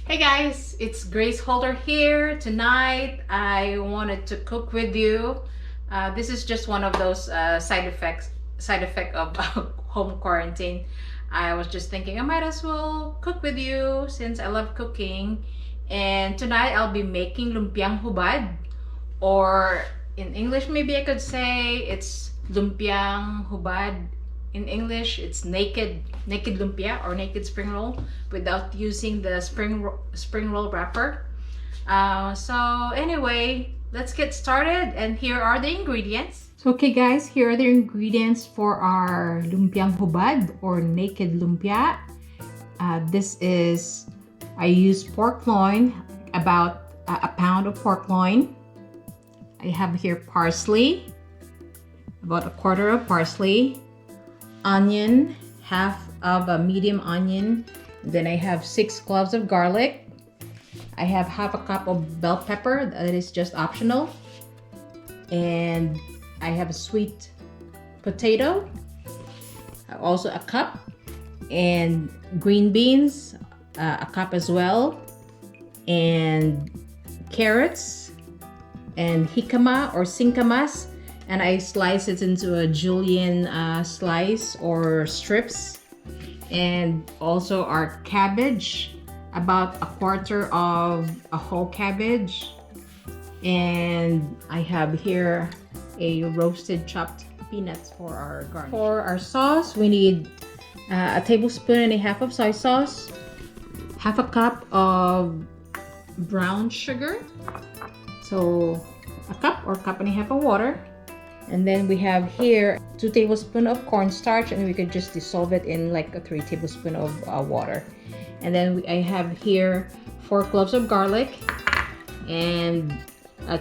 Hey guys, it's Grace Holder here. Tonight I wanted to cook with you. This is just one of those side effect of home quarantine. I was just thinking I might as well cook with you since I love cooking. And tonight I'll be making lumpiang hubad, or in English maybe I could say it's lumpiang hubad. In English, it's naked lumpia or naked spring roll without using the spring roll wrapper. So anyway, let's get started, and here are the ingredients. So okay guys, here are the ingredients for our lumpiang hubad or naked lumpia. I use pork loin, about a pound of pork loin. I have here parsley, about a quarter of parsley. Onion, half of a medium onion. Then I have 6 cloves of garlic. I have half a cup of bell pepper, that is just optional. And I have a sweet potato, also a cup. And green beans, a cup as well. And carrots, and jicama or Singkamas. And I slice it into a julienne slice or strips. And also our cabbage, about a quarter of a whole cabbage. And I have here a roasted chopped peanuts for our garnish. For our sauce, we need a tablespoon and a half of soy sauce, half a cup of brown sugar, so a cup or cup and a half of water. And then we have here 2 tablespoons of cornstarch, and we could just dissolve it in like a 3 tablespoons of water. And then I have here 4 cloves of garlic and a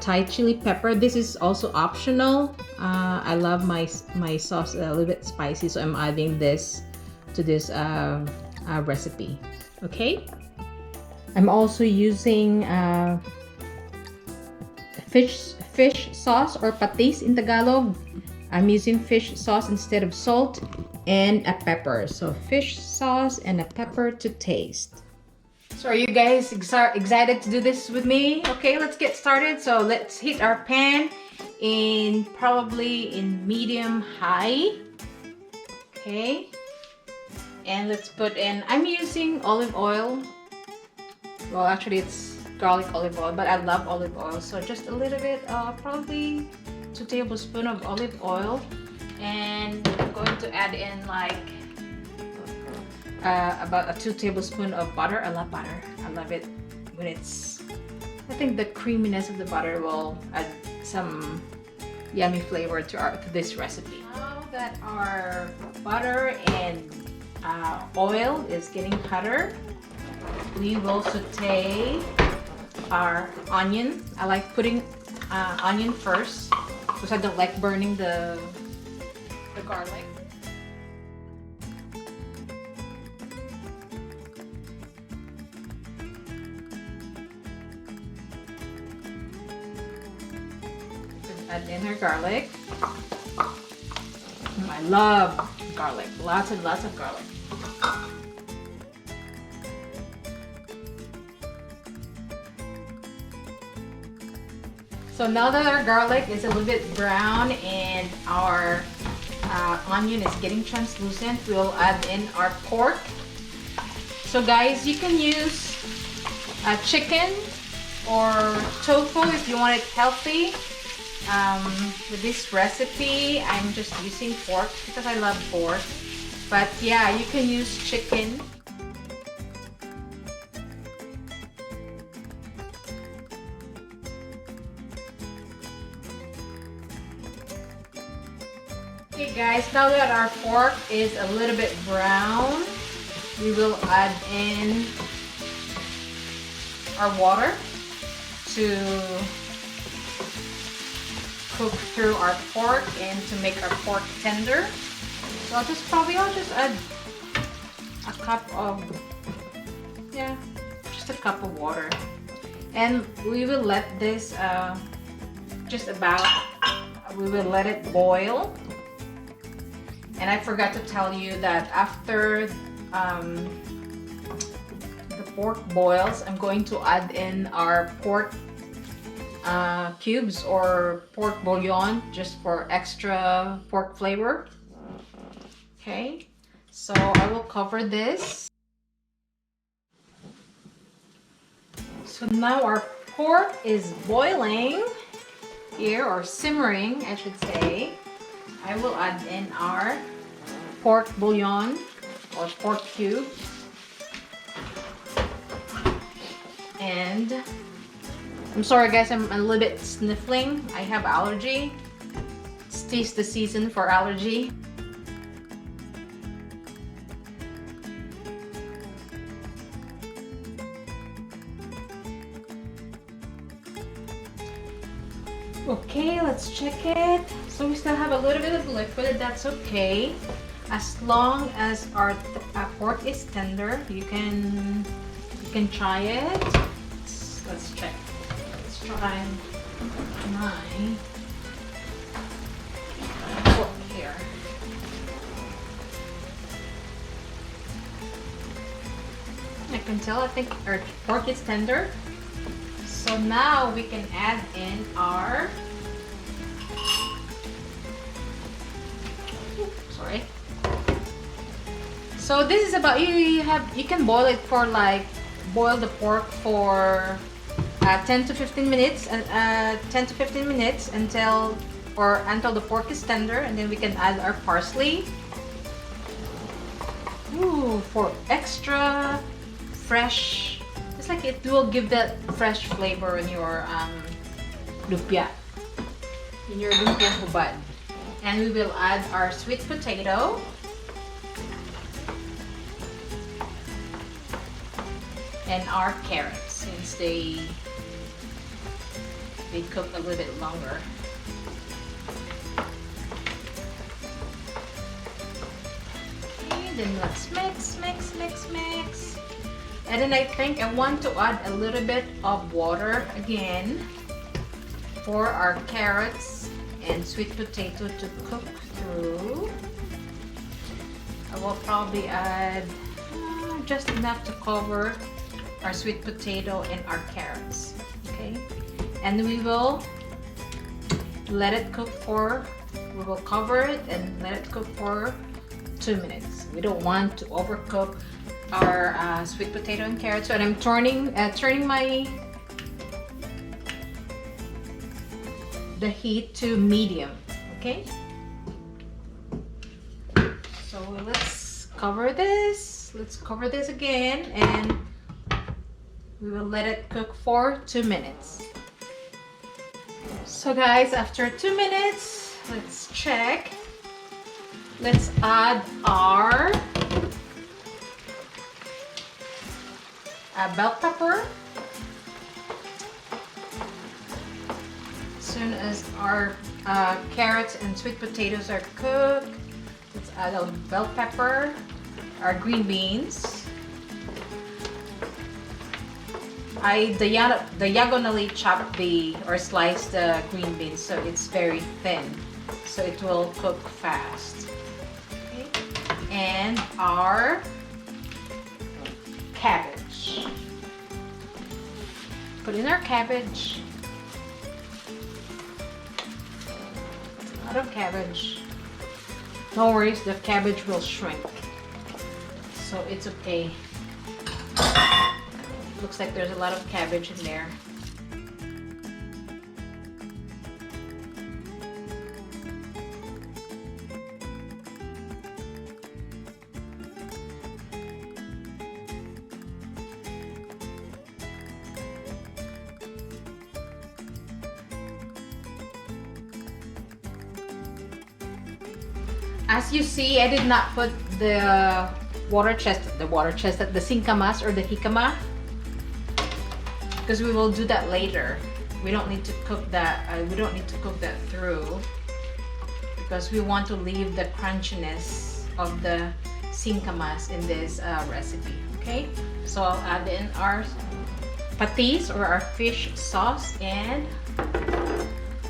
Thai chili pepper. This is also optional. I love my sauce a little bit spicy, so I'm adding this to this recipe. Okay. I'm also using fish sauce or patis in Tagalog. I'm using fish sauce instead of salt, and a pepper. So fish sauce and a pepper to taste. So are you guys excited to do this with me? Okay, let's get started. So let's heat our pan probably in medium high. Okay, and let's put in, I'm using olive oil. Well, actually it's garlic olive oil, but I love olive oil, so just a little bit, probably 2 tablespoons of olive oil. And I'm going to add in like about a 2 tablespoons of butter. I love butter. I love it when it's, I think the creaminess of the butter will add some yummy flavor to this recipe. Now that our butter and oil is getting hotter, we will saute our onion. I like putting onion first because I don't like burning the garlic. Add in our garlic. I love garlic. Lots and lots of garlic. So now that our garlic is a little bit brown and our onion is getting translucent, we'll add in our pork. So guys, you can use chicken or tofu if you want it healthy. With this recipe, I'm just using pork because I love pork. But yeah, you can use chicken. Okay guys, now that our pork is a little bit brown, we will add in our water to cook through our pork and to make our pork tender. So I'll just add a cup of, just a cup of water. And we will let this we will let it boil. And I forgot to tell you that after the pork boils, I'm going to add in our pork cubes or pork bouillon just for extra pork flavor. Okay, so I will cover this. So now our pork is boiling here, or simmering I should say. I will add in our pork bouillon or pork cube. And I'm sorry guys, I'm a little bit sniffling. I have allergy. It's tis the season for allergy. Okay, let's check it. So we still have a little bit of liquid, that's okay. As long as our pork is tender, you can try it. Let's check. Let's try my pork here. I can tell, I think our pork is tender. So now we can add in our, sorry. So this is about, you can boil it for like, boil the pork for 10 to 15 minutes and 10 to 15 minutes until the pork is tender, and then we can add our parsley. Ooh, for extra fresh. It's like it will give that fresh flavor in your lumpia, in your lumpia HUBAD. And we will add our sweet potato. And our carrots, since they cook a little bit longer. Okay, then let's mix. And then I think I want to add a little bit of water again for our carrots and sweet potato to cook through. I will probably add just enough to cover our sweet potato and our carrots. Okay, and we will let it cook for, we will cover it and let it cook for 2 minutes. We don't want to overcook our sweet potato and carrots. So I'm turning the heat to medium. Okay, so let's cover this. Let's cover this again, and we will let it cook for 2 minutes. So guys, after 2 minutes, let's check. Let's add our bell pepper. As soon as our carrots and sweet potatoes are cooked, let's add a bell pepper, our green beans. I diagonally chop or slice the green beans so it's very thin, so it will cook fast. Okay. And our cabbage. Put in our cabbage. That's a lot of cabbage. No worries, the cabbage will shrink, so it's okay. Looks like there's a lot of cabbage in there. As you see, I did not put the the Singkamas or the Jicama, because we will do that later. We don't need to cook that. We don't need to cook that through, because we want to leave the crunchiness of the Singkamas in this recipe. Okay, so I'll add in our Patis or our fish sauce and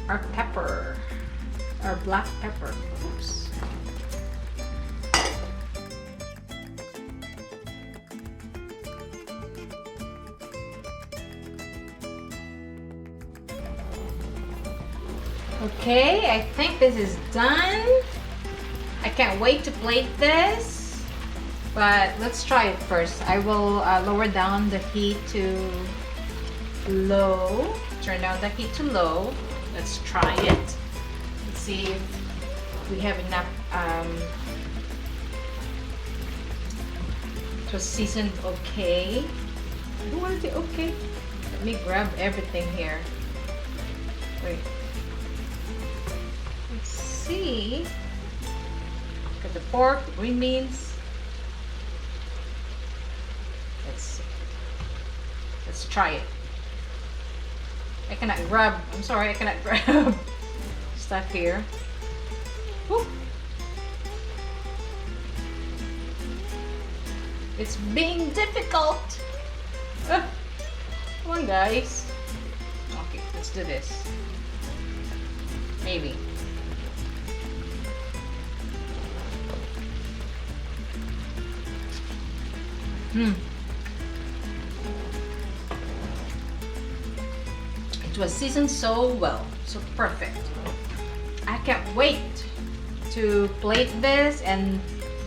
our pepper, our black pepper. Oops. Okay, I think this is done. I can't wait to plate this, but let's try it first. I will lower down the heat to low. Turn down the heat to low. Let's try it. Let's see if we have enough. It was seasoned okay. Who wanted it okay? Let me grab everything here. Wait. Let's see. Look at the pork, the green beans. Let's try it. I cannot grab. I'm sorry, I cannot grab stuff here. Woo. It's being difficult. Come on, guys. Okay, let's do this. Maybe. It was seasoned so well, so perfect. I can't wait to plate this and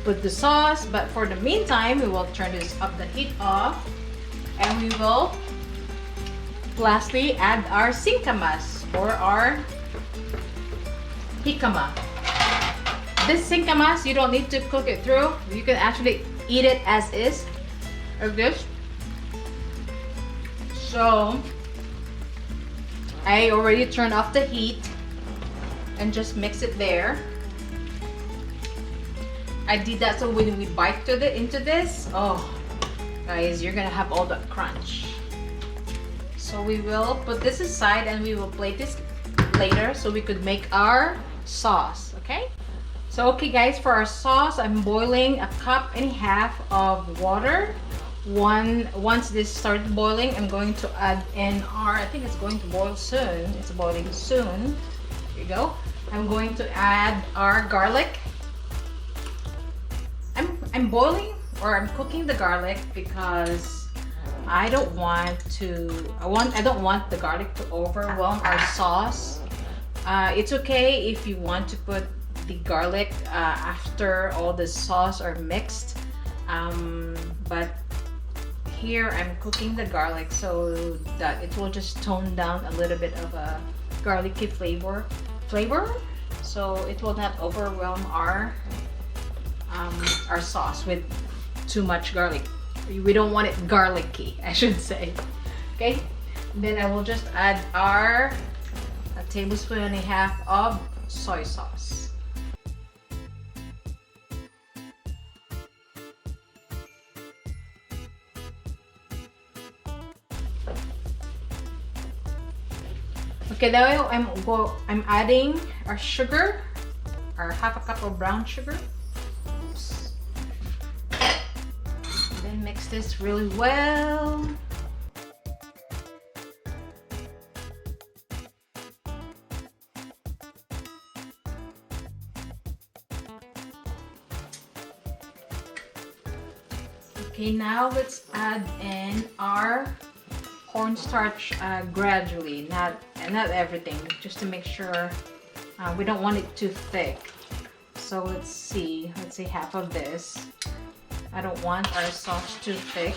put the sauce, but for the meantime we will turn this up, the heat off, and we will lastly add our Singkamas or our Jicama. This Singkamas, you don't need to cook it through. You can actually eat it as is, like this. So I already turned off the heat and just mix it there. I did that so when we bite into this, oh guys, you're gonna have all the crunch. So we will put this aside and we will plate this later so we could make our sauce, okay? So okay guys, for our sauce, I'm boiling 1.5 cups of water. Once this started boiling, I'm going to add in our, I think it's going to boil soon. It's boiling soon. Here you go. I'm going to add our garlic. I'm boiling or I'm cooking the garlic because I don't want the garlic to overwhelm our sauce. It's okay if you want to put the garlic after all the sauce are mixed, but here I'm cooking the garlic so that it will just tone down a little bit of a garlicky flavor, so it will not overwhelm our sauce with too much garlic. We don't want it garlicky, I should say. Okay, then I will just add our 1.5 tablespoons of soy sauce. Okay, now I'm adding our sugar, our 1/2 cup of brown sugar. Oops. Then mix this really well. Okay, now let's add in our cornstarch gradually, not everything, just to make sure we don't want it too thick. So let's say half of this. I don't want our sauce too thick.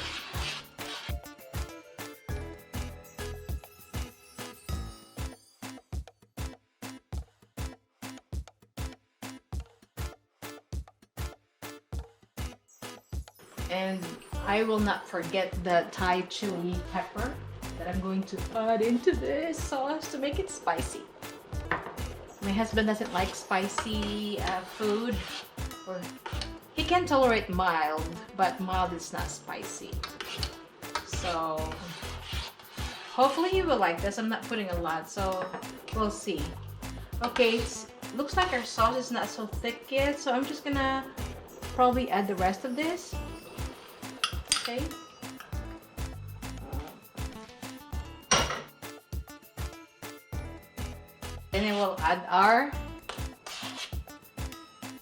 And I will not forget the Thai chili pepper that I'm going to add into this sauce to make it spicy. My husband doesn't like spicy food, or he can tolerate mild, but mild is not spicy. So hopefully he will like this. I'm not putting a lot, so we'll see. Okay, looks like our sauce is not so thick yet, so I'm just gonna probably add the rest of this. Okay. Then I will add our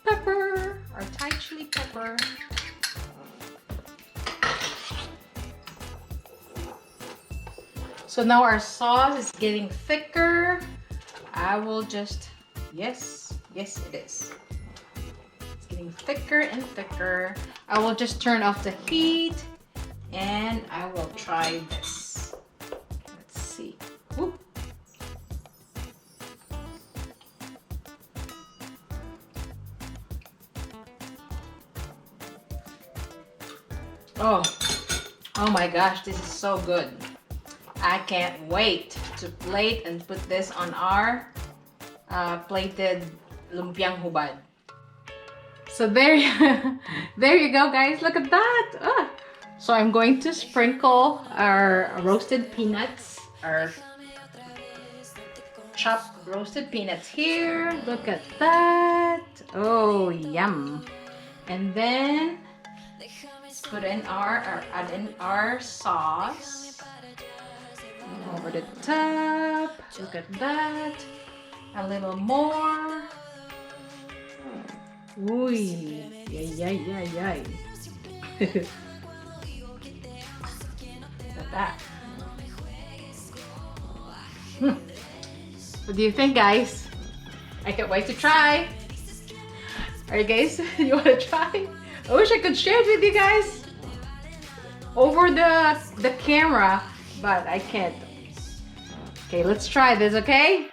pepper, our Thai chili pepper. So now our sauce is getting thicker. I will just, yes, it is. It's getting thicker and thicker. I will just turn off the heat and I will try this. Let's see. Woo. Oh my gosh, this is so good. I can't wait to plate and put this on our plated lumpiang hubad. So there you go, guys. Look at that. So I'm going to sprinkle our roasted peanuts, our chopped roasted peanuts here. Look at that. Oh, yum. And then put in add in our sauce over the top. Look at that. A little more. Ooh, yay. Look at that. What do you think, guys? I can't wait to try. Are you guys? You want to try? I wish I could share it with you guys over the camera, but I can't. Okay, let's try this, okay?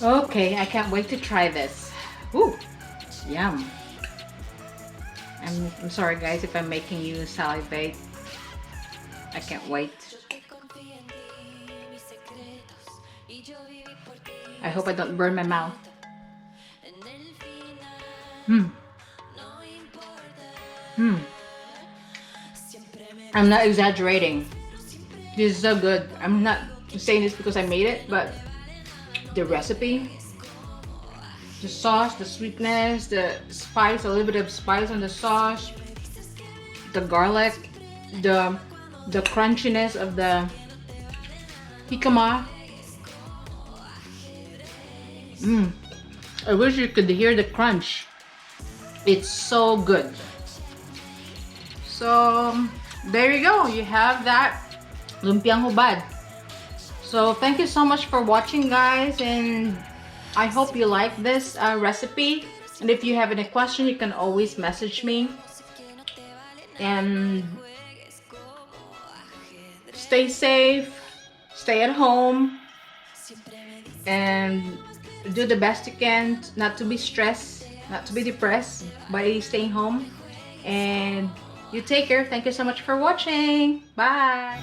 Okay, I can't wait to try this. Ooh, yum. I'm sorry, guys, if I'm making you salivate. I can't wait. I hope I don't burn my mouth. I'm not exaggerating. This is so good. I'm not saying this because I made it, but the recipe, the sauce, the sweetness, the spice, a little bit of spice on the sauce, the garlic, the crunchiness of the jicama. I wish you could hear the crunch. It's so good. So there you go. You have that lumpiang hubad. So thank you so much for watching, guys, and I hope you like this recipe. And if you have any question, you can always message me. And stay safe, stay at home, and do the best you can not to be stressed, not to be depressed by staying home. And you take care. Thank you so much for watching. Bye.